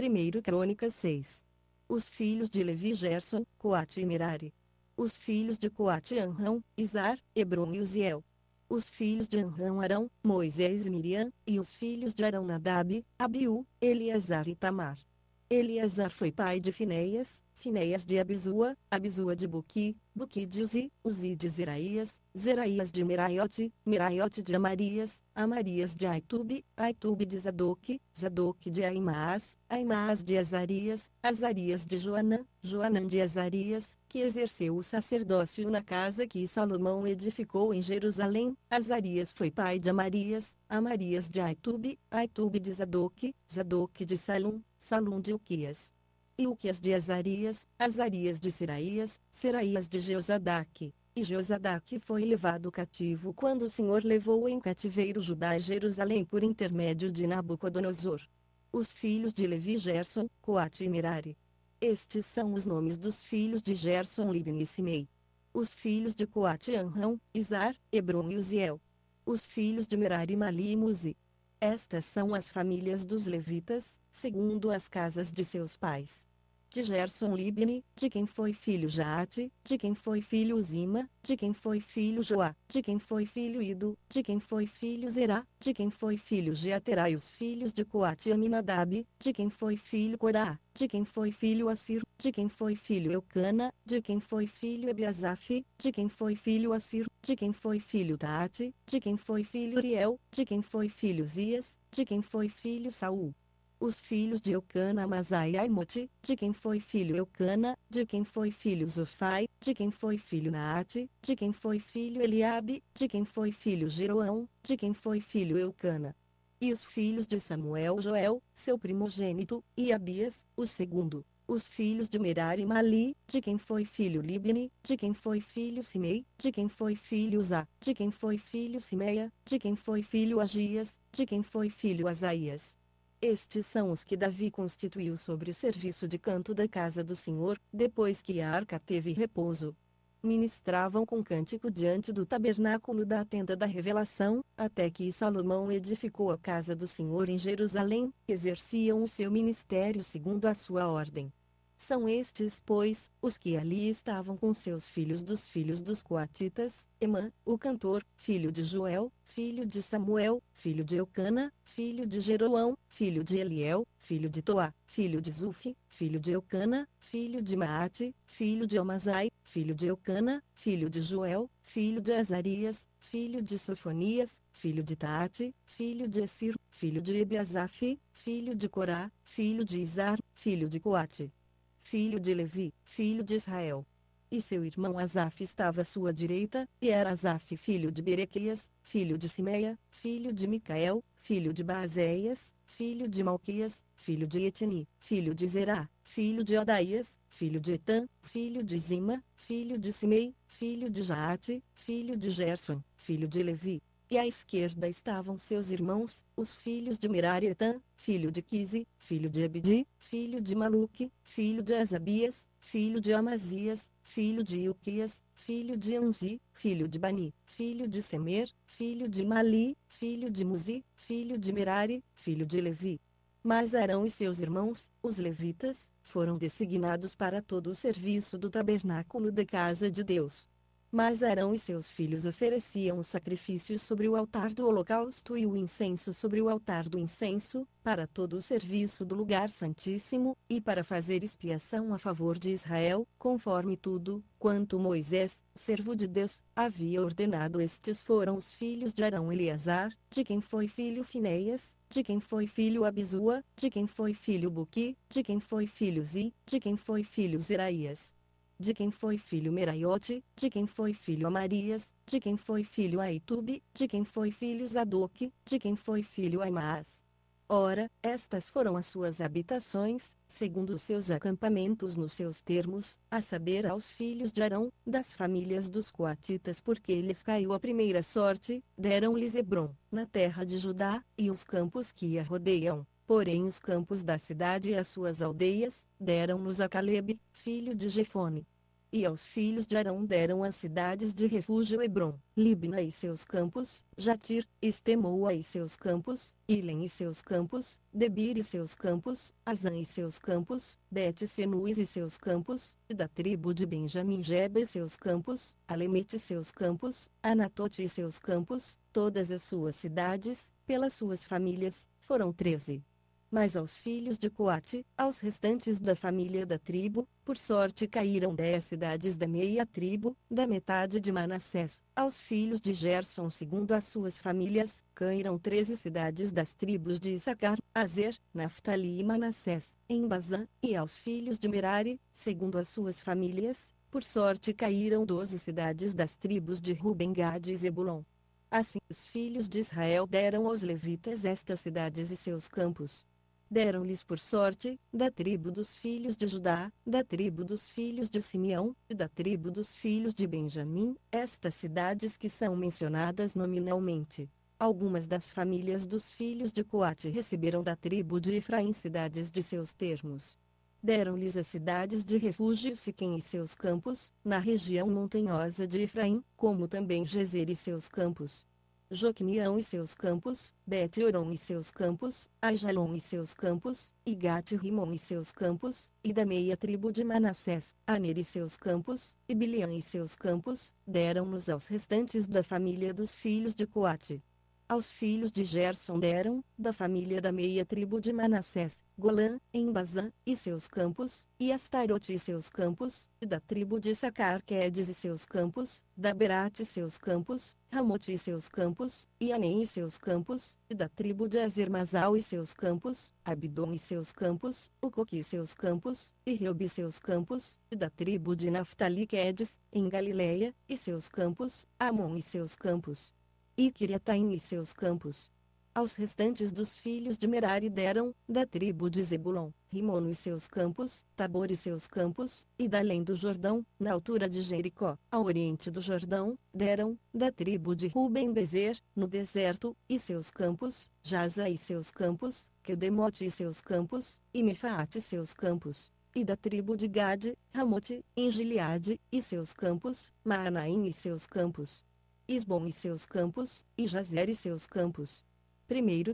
1 Crônicas 6. Os filhos de Levi Gerson, Coate e Merari. Os filhos de Coate Anrão, Izar, Hebron e Uziel. Os filhos de Anrão Arão, Moisés e Miriam, e os filhos de Arão Nadab, Abiú, Eleazar e Tamar. Eleazar foi pai de Finéias, Finéias de Abisua, Abisua de Buqui, Buqui de Uzi, Uzi de Zeraías, Zeraías de Meraiote, Meraiote de Amarias, Amarias de Aitube, Aitube de Zadoque, Zadoque de Aimaas, Aimaas de Azarias, Azarias de Joanã, Joanã de Azarias, que exerceu o sacerdócio na casa que Salomão edificou em Jerusalém. Azarias foi pai de Amarias, Amarias de Aitube, Aitube de Zadoque, Zadoque de Salum, Salum de Uquias. Ilquias de Azarias, Azarias de Seraías, Seraías de Jeozadaque. E Jeozadaque foi levado cativo quando o Senhor levou em cativeiro Judá e Jerusalém por intermédio de Nabucodonosor. Os filhos de Levi Gerson, Coate e Merari. Estes são os nomes dos filhos de Gerson, Libni e Simei. Os filhos de Coate Anrão, Izar, Hebron e Uziel. Os filhos de Merari, Mali e Muzi. Estas são as famílias dos levitas, segundo as casas de seus pais. De Gerson, Libni, de quem foi filho Jaate, de quem foi filho Uzima, de quem foi filho Joá, de quem foi filho Ido, de quem foi filho Zerá, de quem foi filho Jeaterá e os filhos de Coate e Aminadab, de quem foi filho Corá, de quem foi filho Assir, de quem foi filho Eucana, de quem foi filho Ebiasaf, de quem foi filho Assir, de quem foi filho Taate, de quem foi filho Uriel, de quem foi filho Zias, de quem foi filho Saul. Os filhos de Eucana, Amasai e Aimote, de quem foi filho Eucana, de quem foi filho Zofai, de quem foi filho Naate, de quem foi filho Eliabe, de quem foi filho Jeroão, de quem foi filho Eucana. E os filhos de Samuel, Joel, seu primogênito, e Abias, o segundo. Os filhos de Merari, Mali, de quem foi filho Libni, de quem foi filho Simei, de quem foi filho Uzá, de quem foi filho Simeia, de quem foi filho Agias, de quem foi filho Asaías. Estes são os que Davi constituiu sobre o serviço de canto da casa do Senhor, depois que a arca teve repouso. Ministravam com cântico diante do tabernáculo da tenda da revelação, até que Salomão edificou a casa do Senhor em Jerusalém, exerciam o seu ministério segundo a sua ordem. São estes, pois, os que ali estavam com seus filhos dos coatitas: Emã, o cantor, filho de Joel, filho de Samuel, filho de Eucana, filho de Jeroão, filho de Eliel, filho de Toá, filho de Zufi, filho de Eucana, filho de Maate, filho de Amasai, filho de Eucana, filho de Joel, filho de Azarias, filho de Sofonias, filho de Taate, filho de Essir, filho de Ebiasaf, filho de Corá, filho de Izar, filho de Coate, filho de Levi, filho de Israel. E seu irmão Asaf estava à sua direita, e era Asaf filho de Berequias, filho de Simeia, filho de Micael, filho de Baazéias, filho de Malquias, filho de Etini, filho de Zerá, filho de Odaías, filho de Etã, filho de Zima, filho de Simei, filho de Jaate, filho de Gerson, filho de Levi. E à esquerda estavam seus irmãos, os filhos de Merari Etã, filho de Quise, filho de Abdi, filho de Maluque, filho de Asabias, filho de Amazias, filho de Ilquias, filho de Anzi, filho de Bani, filho de Semer, filho de Mali, filho de Muzi, filho de Merari, filho de Levi. Mas Arão e seus irmãos, os levitas, foram designados para todo o serviço do tabernáculo da casa de Deus. Mas Arão e seus filhos ofereciam os sacrifícios sobre o altar do holocausto e o incenso sobre o altar do incenso, para todo o serviço do lugar santíssimo, e para fazer expiação a favor de Israel, conforme tudo, quanto Moisés, servo de Deus, havia ordenado. Estes foram os filhos de Arão: Eleazar, de quem foi filho Finéias, de quem foi filho Abisua, de quem foi filho Buqui, de quem foi filho Zi, de quem foi filho Zeraías, de quem foi filho Meraiote, de quem foi filho Amarias, de quem foi filho Aitube, de quem foi filho Zadoque, de quem foi filho Aimaas. Ora, estas foram as suas habitações, segundo os seus acampamentos nos seus termos, a saber, aos filhos de Arão, das famílias dos coatitas, porque lhes caiu a primeira sorte, deram-lhes Hebrom, na terra de Judá, e os campos que a rodeiam. Porém os campos da cidade e as suas aldeias, deram-nos a Calebe, filho de Jefone. E aos filhos de Arão deram as cidades de refúgio Hebrom, Libna e seus campos, Jatir, Estemoa e seus campos, Ilem e seus campos, Debir e seus campos, Azã e seus campos, Bet-Senus e seus campos, e da tribo de Benjamim Geba e seus campos, Alemete e seus campos, Anatote e seus campos, todas as suas cidades, pelas suas famílias, foram 13. Mas aos filhos de Coate, aos restantes da família da tribo, por sorte caíram 10 cidades da meia tribo, da metade de Manassés. Aos filhos de Gerson segundo as suas famílias, caíram 13 cidades das tribos de Issacar, Azer, Naftali e Manassés, em Bazã. E aos filhos de Merari, segundo as suas famílias, por sorte caíram 12 cidades das tribos de Ruben, Gade e Zebulon. Assim os filhos de Israel deram aos levitas estas cidades e seus campos. Deram-lhes por sorte, da tribo dos filhos de Judá, da tribo dos filhos de Simeão, e da tribo dos filhos de Benjamim, estas cidades que são mencionadas nominalmente. Algumas das famílias dos filhos de Coate receberam da tribo de Efraim cidades de seus termos. Deram-lhes as cidades de refúgio Siquém e seus campos, na região montanhosa de Efraim, como também Gezer e seus campos. Joquimião e seus campos, Bet-Oron e seus campos, Aijalon e seus campos, e Gat-Rimon e seus campos, e da meia tribo de Manassés, Aner e seus campos, e Bileã e seus campos, deram-nos aos restantes da família dos filhos de Coate. Aos filhos de Gerson deram, da família da meia tribo de Manassés, Golã, em Bazã, e seus campos, e Astarote e seus campos, e da tribo de Sacar Quedes e seus campos, da Berate e seus campos, Ramote e seus campos, e Anem e seus campos, e da tribo de Azermazal e seus campos, Abidom e seus campos, Ucoque e seus campos, e Reob e seus campos, e da tribo de Naftali Quedes, em Galileia, e seus campos, Amon e seus campos. E Quiriataim e seus campos. Aos restantes dos filhos de Merari deram, da tribo de Zebulon, Rimono e seus campos, Tabor e seus campos, e da além do Jordão, na altura de Jericó, ao oriente do Jordão, deram, da tribo de Ruben Bezer, no deserto, e seus campos, Jaza e seus campos, Quedemote e seus campos, e Mefaate e seus campos. E da tribo de Gade, Ramote, em Gileade, e seus campos, Maanaim e seus campos. Isbom e seus campos, e Jazer e seus campos. Primeiro